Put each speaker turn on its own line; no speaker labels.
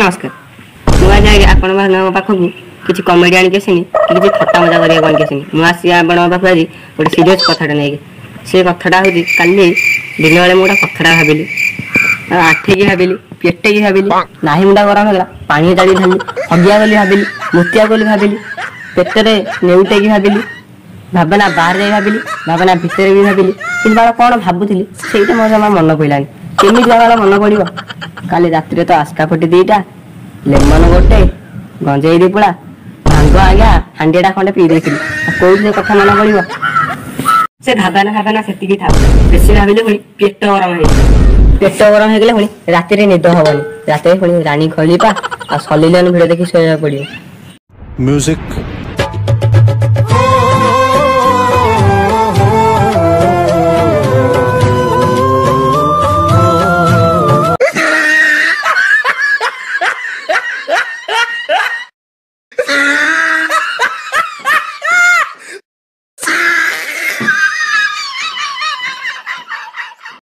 नमस्कार मुझे आपण पाखक किसी कमेडी आनी आसनी कि थट्टा मजा करने आसनी मुझे आपण पाख आज गोटे सीरीयस कथा नहीं से कथा हूँ काली दिन बेले मुझे कथा भाविली आठेकी भाविली पेटेकी भाविली नाही मुंडा गरम होगा पानी डाली धाली हगिया बोली भाविली मुतिया बोली भाविली पेटरे नेउटेकी भाविली भावना बाहर जा भाविली भावना भितर भी भाविली कि बाल कौन भावुली से मोर जमा मन पड़ानी केमी बाल मन पड़ो काली राति तो आस्का फुटी दीटा लेमन गोटे गंजेई दीपुड़ा भांग आज्ञा हांडीटा खंडे पी देती कौन कथा मन पड़ो से भावना से बेसी भाविले पुणी पेट गरम हो गले पुणी राति निद हबनी राति पुणी राणी खलीपा आ सलिलन भिड़ देखी शोया पड़ो।
म्यूजिक